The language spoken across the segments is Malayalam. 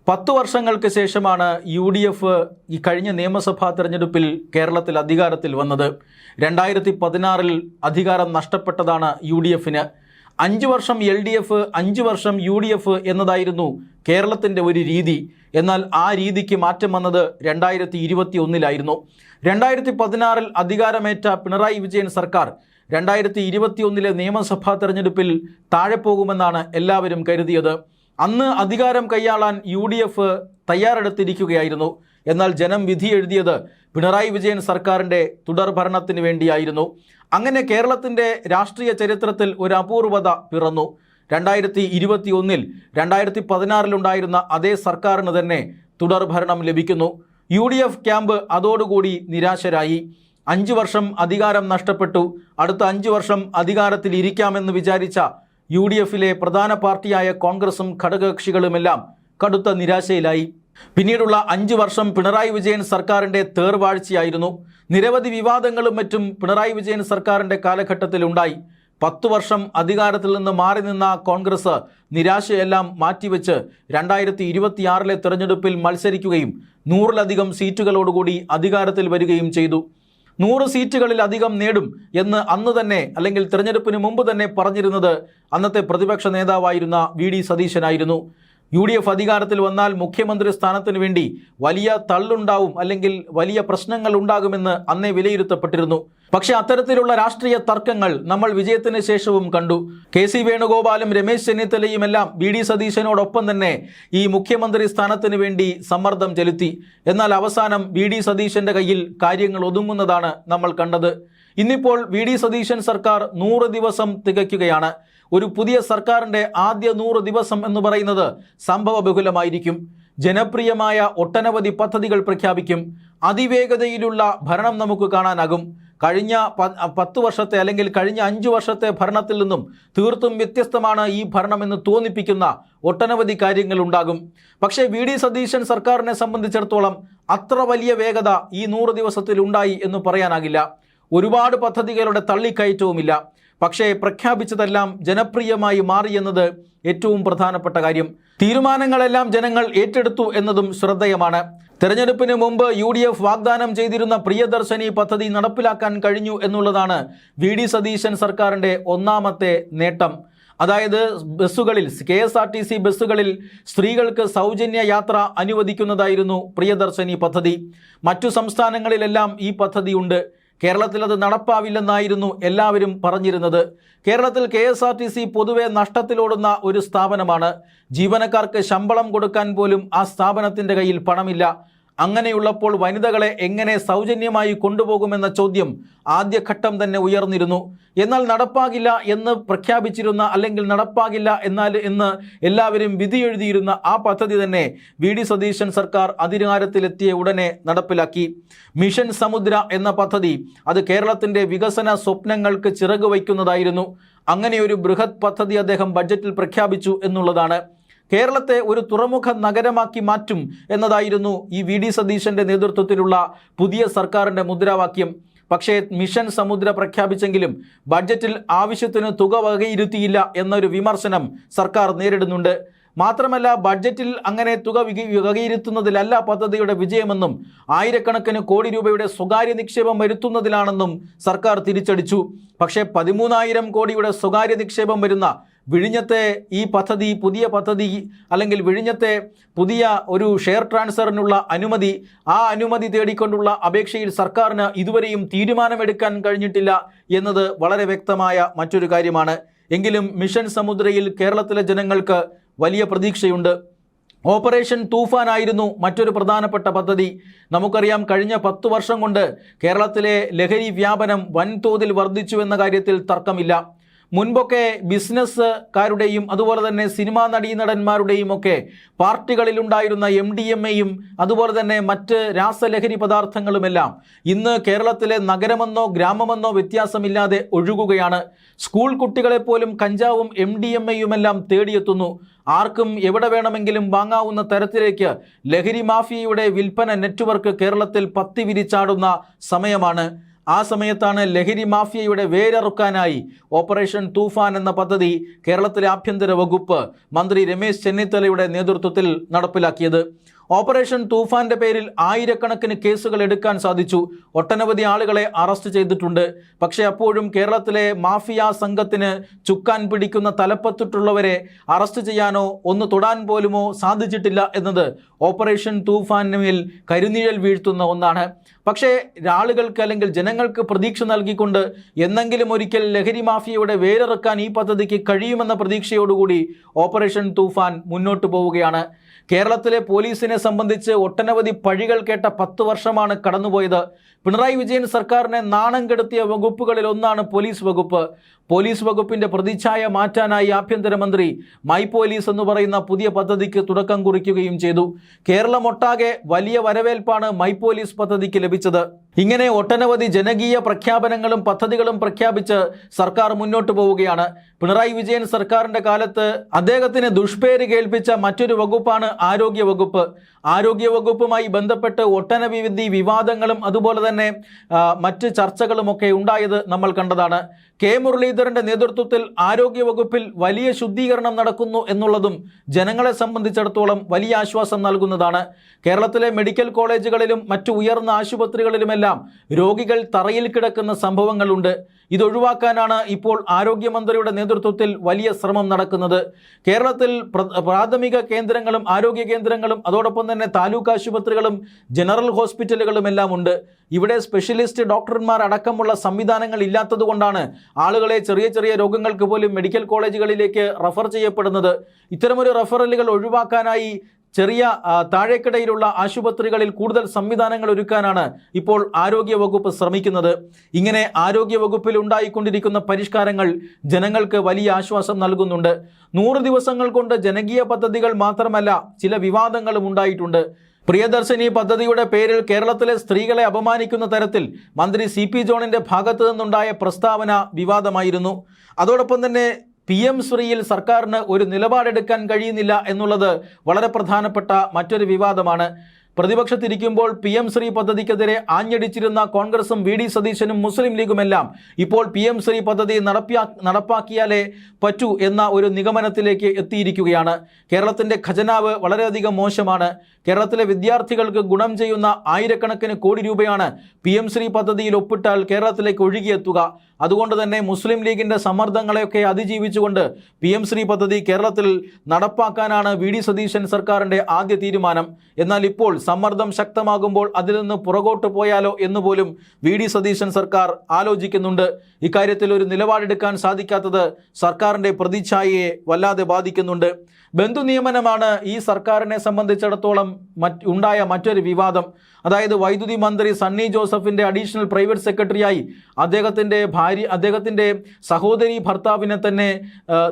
10 വർഷങ്ങൾക്ക് ശേഷമാണ് UDF ഈ കഴിഞ്ഞ നിയമസഭാ തെരഞ്ഞെടുപ്പിൽ കേരളത്തിൽ അധികാരത്തിൽ വന്നത്. 2016 അധികാരം നഷ്ടപ്പെട്ടതാണ് UDFന്. 5 വർഷം LDF, 5 വർഷം UDF എന്നതായിരുന്നു കേരളത്തിൻ്റെ ഒരു രീതി. എന്നാൽ ആ രീതിക്ക് മാറ്റം വന്നത് 2021 2016 അധികാരമേറ്റ പിണറായി വിജയൻ സർക്കാർ 2021 നിയമസഭാ തെരഞ്ഞെടുപ്പിൽ താഴെ പോകുമെന്നാണ് എല്ലാവരും കരുതിയത്. അന്ന് അധികാരം കൈയാളാൻ UDF തയ്യാറെടുത്തിരിക്കുകയായിരുന്നു. എന്നാൽ ജനം വിധി എഴുതിയത് പിണറായി വിജയൻ സർക്കാരിൻ്റെ തുടർ ഭരണത്തിന് വേണ്ടിയായിരുന്നു. അങ്ങനെ കേരളത്തിൻ്റെ രാഷ്ട്രീയ ചരിത്രത്തിൽ ഒരു അപൂർവത പിറന്നു. 2021 2016 അതേ സർക്കാരിന് തന്നെ തുടർ ഭരണം ലഭിക്കുന്നു. UDF ക്യാമ്പ് അതോടുകൂടി നിരാശരായി. 5 വർഷം അധികാരം നഷ്ടപ്പെട്ടു. അടുത്ത 5 വർഷം അധികാരത്തിൽ ഇരിക്കാമെന്ന് വിചാരിച്ച UDFിലെ പ്രധാന പാർട്ടിയായ കോൺഗ്രസും ഘടകകക്ഷികളുമെല്ലാം കടുത്ത നിരാശയിലായി. പിന്നീടുള്ള 5 വർഷം പിണറായി വിജയൻ സർക്കാരിൻ്റെ തേർവാഴ്ചയായിരുന്നു. നിരവധി വിവാദങ്ങളും മറ്റും പിണറായി വിജയൻ സർക്കാരിൻ്റെ കാലഘട്ടത്തിലുണ്ടായി. 10 വർഷം അധികാരത്തിൽ നിന്ന് മാറി നിന്ന കോൺഗ്രസ് നിരാശയെല്ലാം മാറ്റിവെച്ച് 2026 തെരഞ്ഞെടുപ്പിൽ മത്സരിക്കുകയും 100-ലധികം സീറ്റുകളോടുകൂടി അധികാരത്തിൽ വരികയും ചെയ്തു. 100 സീറ്റുകളിലധികം നേടും എന്ന് അന്ന് തന്നെ, അല്ലെങ്കിൽ തെരഞ്ഞെടുപ്പിന് മുമ്പ് തന്നെ പറഞ്ഞിരുന്നത് അന്നത്തെ പ്രതിപക്ഷ നേതാവായിരുന്ന VD സതീശനായിരുന്നു. UDF അധികാരത്തിൽ വന്നാൽ മുഖ്യമന്ത്രി സ്ഥാനത്തിന് വേണ്ടി വലിയ തള്ളുണ്ടാവും, അല്ലെങ്കിൽ വലിയ പ്രശ്നങ്ങൾ ഉണ്ടാകുമെന്ന് അന്നേ വിലയിരുത്തപ്പെട്ടിരുന്നു. പക്ഷേ അത്തരത്തിലുള്ള രാഷ്ട്രീയ തർക്കങ്ങൾ നമ്മൾ വിജയത്തിന് ശേഷവും കണ്ടു. KC വേണുഗോപാലും രമേശ് ചെന്നിത്തലയും എല്ലാം VD സതീശനോടൊപ്പം തന്നെ ഈ മുഖ്യമന്ത്രി സ്ഥാനത്തിന് വേണ്ടി സമ്മർദ്ദം ചെലുത്തി. എന്നാൽ അവസാനം VD സതീശൻ്റെ കയ്യിൽ കാര്യങ്ങൾ ഒതുങ്ങുന്നതാണ് നമ്മൾ കണ്ടത്. ഇന്നിപ്പോൾ VD സതീശൻ സർക്കാർ 100 ദിവസം തികയ്ക്കുകയാണ്. ഒരു പുതിയ സർക്കാരിൻ്റെ ആദ്യ 100 ദിവസം എന്ന് പറയുന്നത് സംഭവബഹുലമായിരിക്കും. ജനപ്രിയമായ ഒട്ടനവധി പദ്ധതികൾ പ്രഖ്യാപിക്കും. അതിവേഗതയിലുള്ള ഭരണം നമുക്ക് കാണാനാകും. കഴിഞ്ഞ 10 വർഷത്തെ അല്ലെങ്കിൽ കഴിഞ്ഞ 5 വർഷത്തെ ഭരണത്തിൽ നിന്നും തീർത്തും വ്യത്യസ്തമാണ് ഈ ഭരണമെന്ന് തോന്നിപ്പിക്കുന്ന ഒട്ടനവധി കാര്യങ്ങൾ ഉണ്ടാകും. പക്ഷേ VD സതീശൻ സർക്കാരിനെ സംബന്ധിച്ചിടത്തോളം അത്ര വലിയ വേഗത ഈ 100 ദിവസത്തിൽ ഉണ്ടായി എന്ന് പറയാനാകില്ല. ഒരുപാട് പദ്ധതികളുടെ തള്ളിക്കയറ്റവുമില്ല. പക്ഷേ പ്രഖ്യാപിച്ചതെല്ലാം ജനപ്രിയമായി മാറിയെന്നത് ഏറ്റവും പ്രധാനപ്പെട്ട കാര്യം. തീരുമാനങ്ങളെല്ലാം ജനങ്ങൾ ഏറ്റെടുത്തു എന്നതും ശ്രദ്ധേയമാണ്. തെരഞ്ഞെടുപ്പിന് മുമ്പ് UDF വാഗ്ദാനം ചെയ്തിരുന്ന പ്രിയദർശിനി പദ്ധതി നടപ്പിലാക്കാൻ കഴിഞ്ഞു എന്നുള്ളതാണ് VD സതീശൻ സർക്കാരിൻ്റെ ഒന്നാമത്തെ നേട്ടം. അതായത് ബസ്സുകളിൽ, KSRTC ബസ്സുകളിൽ സ്ത്രീകൾക്ക് സൗജന്യ യാത്ര അനുവദിക്കുന്നതായിരുന്നു പ്രിയദർശിനി പദ്ധതി. മറ്റു സംസ്ഥാനങ്ങളിലെല്ലാം ഈ പദ്ധതിയുണ്ട്. കേരളത്തിൽ അത് നടപ്പാവില്ലെന്നായിരുന്നു എല്ലാവരും പറഞ്ഞിരുന്നത്. കേരളത്തിൽ KSRTC പൊതുവെ നഷ്ടത്തിലോടുന്ന ഒരു സ്ഥാപനമാണ്. ജീവനക്കാർക്ക് ശമ്പളം കൊടുക്കാൻ പോലും ആ സ്ഥാപനത്തിൻ്റെ കയ്യിൽ പണമില്ല. അങ്ങനെയുള്ളപ്പോൾ വനിതകളെ എങ്ങനെ സൗജന്യമായി കൊണ്ടുപോകുമെന്ന ചോദ്യം ആദ്യഘട്ടം തന്നെ ഉയർന്നിരുന്നു. എന്നാൽ നടപ്പാകില്ല എന്ന് പ്രഖ്യാപിച്ചിരുന്ന, അല്ലെങ്കിൽ നടപ്പാകില്ല എന്ന് എല്ലാവരും വിധിയെഴുതിയിരുന്ന ആ പദ്ധതി തന്നെ VD സതീശൻ സർക്കാർ അധികാരത്തിലെത്തിയ ഉടനെ നടപ്പിലാക്കി. മിഷൻ സമുദ്ര എന്ന പദ്ധതി അത് കേരളത്തിൻ്റെ വികസന സ്വപ്നങ്ങൾക്ക് ചിറക് വയ്ക്കുന്നതായിരുന്നു. അങ്ങനെ ഒരു ബൃഹത് പദ്ധതി അദ്ദേഹം ബഡ്ജറ്റിൽ പ്രഖ്യാപിച്ചു എന്നുള്ളതാണ്. കേരളത്തെ ഒരു തുറമുഖ നഗരമാക്കി മാറ്റും എന്നതായിരുന്നു ഈ VD സതീശൻ്റെ നേതൃത്വത്തിലുള്ള പുതിയ സർക്കാരിൻ്റെ മുദ്രാവാക്യം. പക്ഷേ മിഷൻ സമുദ്ര പ്രഖ്യാപിച്ചെങ്കിലും ബഡ്ജറ്റിൽ ആവശ്യത്തിന് തുക വകയിരുത്തിയില്ല എന്നൊരു വിമർശനം സർക്കാർ നേരിടുന്നുണ്ട്. മാത്രമല്ല, ബഡ്ജറ്റിൽ അങ്ങനെ തുക വകയിരുത്തുന്നതിലല്ല പദ്ധതിയുടെ വിജയമെന്നും ആയിരക്കണക്കിന് കോടി രൂപയുടെ സ്വകാര്യ നിക്ഷേപം വരുത്തുന്നതിലാണെന്നും സർക്കാർ തിരിച്ചടിച്ചു. പക്ഷേ 13,000 കോടിയുടെ സ്വകാര്യ നിക്ഷേപം വരുന്ന വിഴിഞ്ഞത്തെ ഈ പദ്ധതി, പുതിയ പദ്ധതി, അല്ലെങ്കിൽ വിഴിഞ്ഞത്തെ പുതിയ ഒരു ഷെയർ ട്രാൻസ്ഫറിനുള്ള അനുമതി, ആ അനുമതി തേടിക്കൊണ്ടുള്ള അപേക്ഷയിൽ സർക്കാരിന് ഇതുവരെയും തീരുമാനമെടുക്കാൻ കഴിഞ്ഞിട്ടില്ല എന്നത് വളരെ വ്യക്തമായ മറ്റൊരു കാര്യമാണ്. എങ്കിലും മിഷൻ സമുദ്രയിൽ കേരളത്തിലെ ജനങ്ങൾക്ക് വലിയ പ്രതീക്ഷയുണ്ട്. ഓപ്പറേഷൻ തൂഫാനായിരുന്നു മറ്റൊരു പ്രധാനപ്പെട്ട പദ്ധതി. നമുക്കറിയാം, കഴിഞ്ഞ 10 വർഷം കൊണ്ട് കേരളത്തിലെ ലഹരി വ്യാപനം വൻതോതിൽ വർദ്ധിച്ചു എന്ന കാര്യത്തിൽ തർക്കമില്ല. മുൻപൊക്കെ ബിസിനസ്സുകാരുടെയും അതുപോലെ തന്നെ സിനിമാ നടീനടന്മാരുടെയും ഒക്കെ പാർട്ടികളിലുണ്ടായിരുന്ന MDMAയും അതുപോലെ തന്നെ മറ്റ് രാസലഹരി പദാർത്ഥങ്ങളുമെല്ലാം ഇന്ന് കേരളത്തിലെ നഗരമെന്നോ ഗ്രാമമെന്നോ വ്യത്യാസമില്ലാതെ ഒഴുകുകയാണ്. സ്കൂൾ കുട്ടികളെപ്പോലും കഞ്ചാവും MDMAയുമെല്ലാം തേടിയെത്തുന്നു. ആർക്കും എവിടെ വേണമെങ്കിലും വാങ്ങാവുന്ന തരത്തിലേക്ക് ലഹരി മാഫിയയുടെ വിൽപ്പന നെറ്റ്വർക്ക് കേരളത്തിൽ പത്തി വിരിച്ചാടുന്ന സമയമാണ്. ആ സമയത്താണ് ലഹരി മാഫിയയുടെ വേരറുക്കാനായി ഓപ്പറേഷൻ തൂഫാൻ എന്ന പദ്ധതി കേരളത്തിലെ ആഭ്യന്തര വകുപ്പ് മന്ത്രി രമേശ് ചെന്നിത്തലയുടെ നേതൃത്വത്തിൽ നടപ്പിലാക്കിയത്. ഓപ്പറേഷൻ തൂഫാന്റെ പേരിൽ ആയിരക്കണക്കിന് കേസുകൾ എടുക്കാൻ സാധിച്ചു. ഒട്ടനവധി ആളുകളെ അറസ്റ്റ് ചെയ്തിട്ടുണ്ട്. പക്ഷേ അപ്പോഴും കേരളത്തിലെ മാഫിയ സംഘത്തിന് ചുക്കാൻ പിടിക്കുന്ന തലപ്പത്തിട്ടുള്ളവരെ അറസ്റ്റ് ചെയ്യാനോ ഒന്ന് തൊടാൻ പോലുമോ സാധിച്ചിട്ടില്ല എന്നത് ഓപ്പറേഷൻ തൂഫാനിൽ കരുനിഴൽ വീഴ്ത്തുന്ന ഒന്നാണ്. പക്ഷേ ആളുകൾക്ക് അല്ലെങ്കിൽ ജനങ്ങൾക്ക് പ്രതീക്ഷ നൽകിക്കൊണ്ട് എന്നെങ്കിലും ഒരിക്കൽ ലഹരി മാഫിയയുടെ വേരറുക്കാൻ ഈ പദ്ധതിക്ക് കഴിയുമെന്ന പ്രതീക്ഷയോടുകൂടി ഓപ്പറേഷൻ തൂഫാൻ മുന്നോട്ട് പോവുകയാണ്. കേരളത്തിലെ പോലീസിനെ സംബന്ധിച്ച് ഒട്ടനവധി പഴികൾ കേട്ട 10 വർഷമാണ് കടന്നുപോയത്. പിണറായി വിജയൻ സർക്കാരിനെ നാണം കെടുത്തിയ വകുപ്പുകളിൽ ഒന്നാണ് പോലീസ് വകുപ്പ്. പോലീസ് വകുപ്പിന്റെ പ്രതിച്ഛായ മാറ്റാനായി ആഭ്യന്തരമന്ത്രി മൈ പോലീസ് എന്ന് പറയുന്ന പുതിയ പദ്ധതിക്ക് തുടക്കം കുറിക്കുകയും ചെയ്തു. കേരളമൊട്ടാകെ വലിയ വരവേൽപ്പാണ് മൈ പോലീസ് പദ്ധതിക്ക് ലഭിച്ചത്. ഇങ്ങനെ ഒട്ടനവധി ജനകീയ പ്രഖ്യാപനങ്ങളും പദ്ധതികളും പ്രഖ്യാപിച്ച് സർക്കാർ മുന്നോട്ട് പോവുകയാണ്. പിണറായി വിജയൻ സർക്കാരിന്റെ കാലത്ത് അദ്ദേഹത്തിന് ദുഷ്പേര് കേൾപ്പിച്ച മറ്റൊരു വകുപ്പാണ് ആരോഗ്യ വകുപ്പ്. ആരോഗ്യ വകുപ്പുമായി ബന്ധപ്പെട്ട് ഒട്ടനവധി വിവാദങ്ങളും അതുപോലെ തന്നെ മറ്റ് ചർച്ചകളുമൊക്കെ ഉണ്ടായത് നമ്മൾ കണ്ടതാണ്. കെ മുരളീധരന്റെ നേതൃത്വത്തിൽ ആരോഗ്യ വകുപ്പിൽ വലിയ ശുദ്ധീകരണം നടക്കുന്നു എന്നുള്ളതും ജനങ്ങളെ സംബന്ധിച്ചിടത്തോളം വലിയ ആശ്വാസം നൽകുന്നതാണ്. കേരളത്തിലെ മെഡിക്കൽ കോളേജുകളിലും മറ്റു ഉയർന്ന ആശുപത്രികളിലുമെല്ലാം രോഗികൾ തറയിൽ കിടക്കുന്ന സംഭവങ്ങളുണ്ട്. ഇതൊഴിവാക്കാനാണ് ഇപ്പോൾ ആരോഗ്യമന്ത്രിയുടെ നേതൃത്വത്തിൽ വലിയ ശ്രമം നടക്കുന്നത്. കേരളത്തിൽ പ്രാഥമിക കേന്ദ്രങ്ങളും ആരോഗ്യ കേന്ദ്രങ്ങളും അതോടൊപ്പം തന്നെ താലൂക്ക് ആശുപത്രികളും ജനറൽ ഹോസ്പിറ്റലുകളും എല്ലാം ഉണ്ട്. ഇവിടെ സ്പെഷ്യലിസ്റ്റ് ഡോക്ടർമാർ അടക്കമുള്ള സംവിധാനങ്ങൾ ഇല്ലാത്തതുകൊണ്ടാണ് ആളുകളെ ചെറിയ ചെറിയ രോഗങ്ങൾക്ക് പോലും മെഡിക്കൽ കോളേജുകളിലേക്ക് റഫർ ചെയ്യപ്പെടുന്നത്. ഇത്തരമൊരു റഫറലുകൾ ഒഴിവാക്കാനായി ചെറിയ താഴേക്കിടയിലുള്ള ആശുപത്രികളിൽ കൂടുതൽ സംവിധാനങ്ങൾ ഒരുക്കാനാണ് ഇപ്പോൾ ആരോഗ്യ വകുപ്പ് ശ്രമിക്കുന്നത്. ഇങ്ങനെ ആരോഗ്യ വകുപ്പിൽ ഉണ്ടായിക്കൊണ്ടിരിക്കുന്ന പരിഷ്കാരങ്ങൾ ജനങ്ങൾക്ക് വലിയ ആശ്വാസം നൽകുന്നുണ്ട്. 100 ദിവസങ്ങൾ കൊണ്ട് ജനകീയ പദ്ധതികൾ മാത്രമല്ല ചില വിവാദങ്ങളും ഉണ്ടായിട്ടുണ്ട്. പ്രിയദർശിനി പദ്ധതിയുടെ പേരിൽ കേരളത്തിലെ സ്ത്രീകളെ അപമാനിക്കുന്ന തരത്തിൽ മന്ത്രി CP ജോണിന്റെ ഭാഗത്തു നിന്നുണ്ടായ പ്രസ്താവന വിവാദമായിരുന്നു. അതോടൊപ്പം തന്നെ PM ശ്രീയിൽ സർക്കാരിന് ഒരു നിലപാടെടുക്കാൻ കഴിയുന്നില്ല എന്നുള്ളത് വളരെ പ്രധാനപ്പെട്ട മറ്റൊരു വിവാദമാണ്. പ്രതിപക്ഷത്തിരിക്കുമ്പോൾ PM ശ്രീ പദ്ധതിക്കെതിരെ ആഞ്ഞടിച്ചിരുന്ന കോൺഗ്രസും VD സതീശനും മുസ്ലിം ലീഗുമെല്ലാം ഇപ്പോൾ PM ശ്രീ പദ്ധതി നടപ്പാക്കിയാലേ പറ്റൂ എന്ന ഒരു നിഗമനത്തിലേക്ക് എത്തിയിരിക്കുകയാണ്. കേരളത്തിൻ്റെ ഖജനാവ് വളരെയധികം മോശമാണ്. കേരളത്തിലെ വിദ്യാർത്ഥികൾക്ക് ഗുണം ചെയ്യുന്ന ആയിരക്കണക്കിന് കോടി രൂപയാണ് PM ശ്രീ പദ്ധതിയിൽ ഒപ്പിട്ടാൽ കേരളത്തിലേക്ക് ഒഴുകിയെത്തുക. അതുകൊണ്ട് തന്നെ മുസ്ലിം ലീഗിൻ്റെ സമ്മർദ്ദങ്ങളെയൊക്കെ അതിജീവിച്ചുകൊണ്ട് PM ശ്രീ പദ്ധതി കേരളത്തിൽ നടപ്പാക്കാനാണ് VD സതീശൻ സർക്കാരിൻ്റെ ആദ്യ തീരുമാനം. എന്നാൽ ഇപ്പോൾ സമ്മർദ്ദം ശക്തമാകുമ്പോൾ അതിൽ നിന്ന് പുറകോട്ട് പോയാലോ എന്നുപോലും VD സതീശൻ സർക്കാർ ആലോചിക്കുന്നുണ്ട്. ഇക്കാര്യത്തിൽ ഒരു നിലപാടെടുക്കാൻ സാധിക്കാത്തത് സർക്കാരിൻ്റെ പ്രതിച്ഛായയെ വല്ലാതെ ബാധിക്കുന്നുണ്ട്. ബന്ധു നിയമനമാണ് ഈ സർക്കാരിനെ സംബന്ധിച്ചിടത്തോളം ഉണ്ടായ മറ്റൊരു വിവാദം. അതായത് വൈദ്യുതി മന്ത്രി സണ്ണി ജോസഫിൻ്റെ അഡീഷണൽ പ്രൈവറ്റ് സെക്രട്ടറിയായി അദ്ദേഹത്തിൻ്റെ സഹോദരി ഭർത്താവിനെ തന്നെ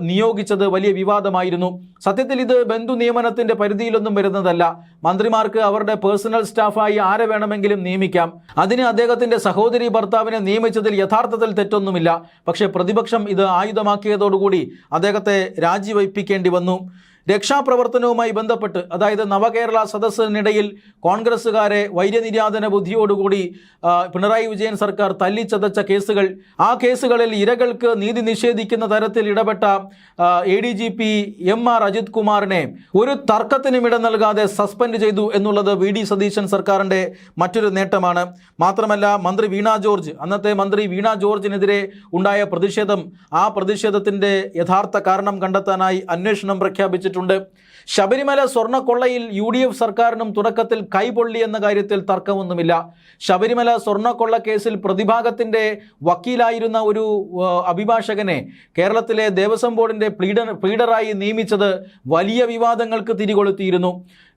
നിയോഗിച്ചത് വലിയ വിവാദമായിരുന്നു. സത്യത്തിൽ ഇത് ബന്ധു നിയമനത്തിൻ്റെ പരിധിയിലൊന്നും വരുന്നതല്ല. മന്ത്രിമാർക്ക് അവരുടെ പേഴ്സണൽ സ്റ്റാഫായി ആരെ വേണമെങ്കിലും നിയമിക്കാം. അതിന് അദ്ദേഹത്തിൻ്റെ സഹോദരി ഭർത്താവിനെ നിയമിച്ചതിൽ യഥാർത്ഥത്തിൽ തെറ്റൊന്നുമില്ല. പക്ഷേ പ്രതിപക്ഷം ഇത് ആയുധമാക്കിയതോടുകൂടി അദ്ദേഹത്തെ രാജിവയ്പ്പിക്കേണ്ടി വന്നു. രക്ഷാപ്രവർത്തനവുമായി ബന്ധപ്പെട്ട് അതായത് നവകേരള സദസ്സിനിടയിൽ കോൺഗ്രസ്സുകാരെ വൈര്യനിര്യാതന ബുദ്ധിയോടുകൂടി പിണറായി വിജയൻ സർക്കാർ തല്ലിച്ചതച്ച കേസുകൾ, ആ കേസുകളിൽ ഇരകൾക്ക് നീതി നിഷേധിക്കുന്ന തരത്തിൽ ഇടപെട്ട ADGP MR അജിത് കുമാറിനെ ഒരു തർക്കത്തിനും ഇട നൽകാതെ സസ്പെൻഡ് ചെയ്തു എന്നുള്ളത് VD സതീശൻ സർക്കാരിൻ്റെ മറ്റൊരു നേട്ടമാണ്. മാത്രമല്ല അന്നത്തെ മന്ത്രി വീണ ജോർജിനെതിരെ ഉണ്ടായ പ്രതിഷേധം, ആ പ്രതിഷേധത്തിൻ്റെ യഥാർത്ഥ കാരണം കണ്ടെത്താനായി അന്വേഷണം പ്രഖ്യാപിച്ചിട്ടുണ്ട്. ശബരിമല സ്വർണ്ണക്കൊള്ളയിൽ UDF സർക്കാരിനും തുടക്കത്തിൽ കൈപൊള്ളി എന്ന കാര്യത്തിൽ തർക്കമൊന്നുമില്ല. ശബരിമല സ്വർണ്ണക്കൊള്ള കേസിൽ പ്രതിഭാഗത്തിൻ്റെ വക്കീലായിരുന്ന ഒരു അഭിഭാഷകനെ കേരളത്തിലെ ദേവസ്വം ബോർഡിൻ്റെ പ്ലീഡറായി നിയമിച്ചത് വലിയ വിവാദങ്ങൾക്ക് തിരികൊളുത്തിയിരുന്നു.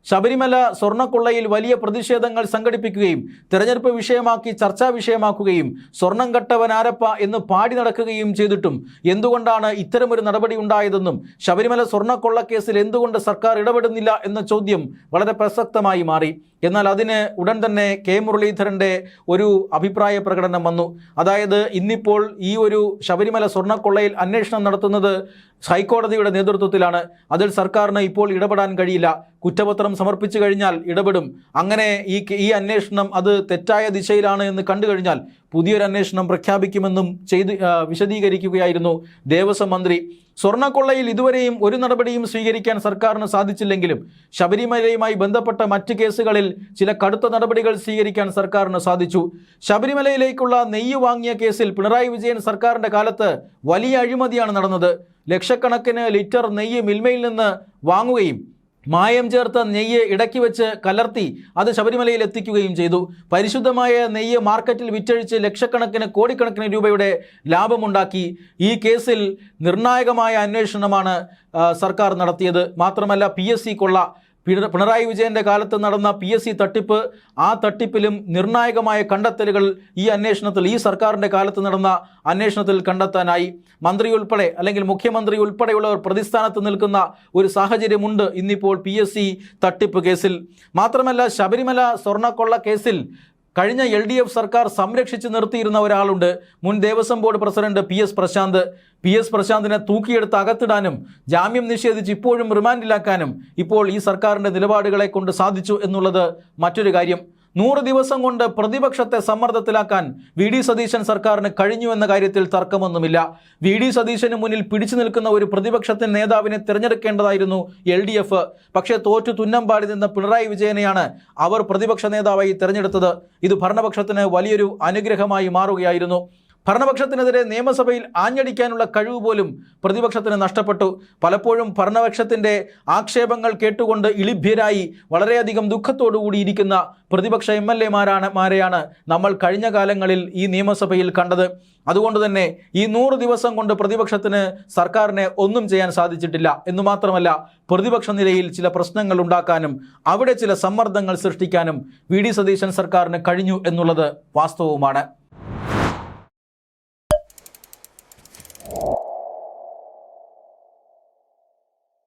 ശബരിമല സ്വർണ്ണക്കൊള്ളയിൽ വലിയ പ്രതിഷേധങ്ങൾ സംഘടിപ്പിക്കുകയും തെരഞ്ഞെടുപ്പ് വിഷയമാക്കി ചർച്ചാ വിഷയമാക്കുകയും സ്വർണം കട്ടവൻ ആരപ്പ എന്ന് പാടി നടക്കുകയും ചെയ്തിട്ടും എന്തുകൊണ്ടാണ് ഇത്തരമൊരു നടപടി ഉണ്ടായതെന്നും ശബരിമല സ്വർണ്ണക്കൊള്ള കേസിൽ എന്തുകൊണ്ട് സർക്കാർ ഇടപെടുന്നില്ല എന്ന ചോദ്യം വളരെ പ്രസക്തമായി മാറി. എന്നാൽ അതിന് ഉടൻ തന്നെ കെ മുരളീധരൻ്റെ ഒരു അഭിപ്രായ പ്രകടനം വന്നു. അതായത് ഇന്നിപ്പോൾ ഈ ഒരു ശബരിമല സ്വർണ്ണക്കൊള്ളയിൽ അന്വേഷണം നടത്തുന്നത് ഹൈക്കോടതിയുടെ നേതൃത്വത്തിലാണ്. അതിൽ സർക്കാരിന് ഇപ്പോൾ ഇടപെടാൻ കഴിയില്ല. കുറ്റപത്രം സമർപ്പിച്ചു കഴിഞ്ഞാൽ ഇടപെടും. അങ്ങനെ ഈ അന്വേഷണം അത് തെറ്റായ ദിശയിലാണ് എന്ന് കണ്ടു കഴിഞ്ഞാൽ പുതിയൊരു അന്വേഷണം പ്രഖ്യാപിക്കുമെന്നും വിശദീകരിക്കുകയായിരുന്നു ദേവസ്വം മന്ത്രി. സ്വർണ്ണക്കൊള്ളയിൽ ഇതുവരെയും ഒരു നടപടിയും സ്വീകരിക്കാൻ സർക്കാരിന് സാധിച്ചില്ലെങ്കിലും ശബരിമലയുമായി ബന്ധപ്പെട്ട മറ്റ് കേസുകളിൽ ചില കടുത്ത നടപടികൾ സ്വീകരിക്കാൻ സർക്കാരിന് സാധിച്ചു. ശബരിമലയിലേക്കുള്ള നെയ്യ് വാങ്ങിയ കേസിൽ പിണറായി വിജയൻ സർക്കാരിൻ്റെ കാലത്ത് വലിയ അഴിമതിയാണ് നടന്നത്. ലക്ഷക്കണക്കിന് ലിറ്റർ നെയ്യ് മിൽമയിൽ നിന്ന് വാങ്ങുകയും മായം ചേർത്ത നെയ്യ് ഇടയ്ക്ക് വെച്ച് കലർത്തി അത് ശബരിമലയിൽ എത്തിക്കുകയും ചെയ്തു. പരിശുദ്ധമായ നെയ്യ് മാർക്കറ്റിൽ വിറ്റഴിച്ച് ലക്ഷക്കണക്കിന് കോടിക്കണക്കിന് രൂപയുടെ ലാഭമുണ്ടാക്കി. ഈ കേസിൽ നിർണായകമായ അന്വേഷണമാണ് സർക്കാർ നടത്തിയത്. മാത്രമല്ല PSC കൊള്ള, പിണറായി വിജയൻ്റെ കാലത്ത് നടന്ന PSC തട്ടിപ്പ്, ആ തട്ടിപ്പിലും നിർണായകമായ കണ്ടെത്തലുകൾ ഈ സർക്കാരിൻ്റെ കാലത്ത് നടന്ന അന്വേഷണത്തിൽ കണ്ടെത്താനായി. മന്ത്രി ഉൾപ്പെടെ അല്ലെങ്കിൽ മുഖ്യമന്ത്രി ഉൾപ്പെടെയുള്ളവർ പ്രതിസ്ഥാനത്ത് നിൽക്കുന്ന ഒരു സാഹചര്യമുണ്ട് ഇന്നിപ്പോൾ PSC തട്ടിപ്പ് കേസിൽ. മാത്രമല്ല ശബരിമല സ്വർണ്ണക്കൊള്ള കേസിൽ കഴിഞ്ഞ LDF സർക്കാർ സംരക്ഷിച്ച് നിർത്തിയിരുന്ന ഒരാളുണ്ട്, മുൻ Devaswom board president PS Prasanth. PS പ്രശാന്തിനെ തൂക്കിയെടുത്ത് അകത്തിടാനും ജാമ്യം നിഷേധിച്ച് ഇപ്പോഴും റിമാൻഡിലാക്കാനും ഇപ്പോൾ ഈ സർക്കാരിൻ്റെ നിലപാടുകളെ കൊണ്ട് സാധിച്ചു എന്നുള്ളത് മറ്റൊരു കാര്യം. 100 ദിവസം കൊണ്ട് പ്രതിപക്ഷത്തെ സമ്മർദ്ദത്തിലാക്കാൻ VD സതീശൻ സർക്കാരിന് കഴിഞ്ഞു എന്ന കാര്യത്തിൽ തർക്കമൊന്നുമില്ല. VD സതീശന് മുന്നിൽ പിടിച്ചു നിൽക്കുന്ന ഒരു പ്രതിപക്ഷത്തിൻ്റെ നേതാവിനെ തിരഞ്ഞെടുക്കേണ്ടതായിരുന്നു LDF. പക്ഷേ തോറ്റു തുന്നമ്പാടി നിന്ന പിണറായി വിജയനെയാണ് അവർ പ്രതിപക്ഷ നേതാവായി തിരഞ്ഞെടുത്തത്. ഇത് ഭരണപക്ഷത്തിന് വലിയൊരു അനുഗ്രഹമായി മാറുകയായിരുന്നു. ഭരണപക്ഷത്തിനെതിരെ നിയമസഭയിൽ ആഞ്ഞടിക്കാനുള്ള കഴിവ് പോലും പ്രതിപക്ഷത്തിന് നഷ്ടപ്പെട്ടു. പലപ്പോഴും ഭരണപക്ഷത്തിൻ്റെ ആക്ഷേപങ്ങൾ കേട്ടുകൊണ്ട് ഇളിഭ്യരായി വളരെയധികം ദുഃഖത്തോടുകൂടി ഇരിക്കുന്ന പ്രതിപക്ഷ MLA-മാരെയാണ് നമ്മൾ കഴിഞ്ഞ കാലങ്ങളിൽ ഈ നിയമസഭയിൽ കണ്ടത്. അതുകൊണ്ട് തന്നെ ഈ 100 ദിവസം കൊണ്ട് പ്രതിപക്ഷത്തിന് സർക്കാരിനെ ഒന്നും ചെയ്യാൻ സാധിച്ചിട്ടില്ല എന്നു മാത്രമല്ല, പ്രതിപക്ഷ നിലയിൽ ചില പ്രശ്നങ്ങൾ ഉണ്ടാക്കാനും അവിടെ ചില സമ്മർദ്ദങ്ങൾ സൃഷ്ടിക്കാനും VD സതീശൻ സർക്കാരിന് കഴിഞ്ഞു എന്നുള്ളത് വാസ്തവവുമാണ്.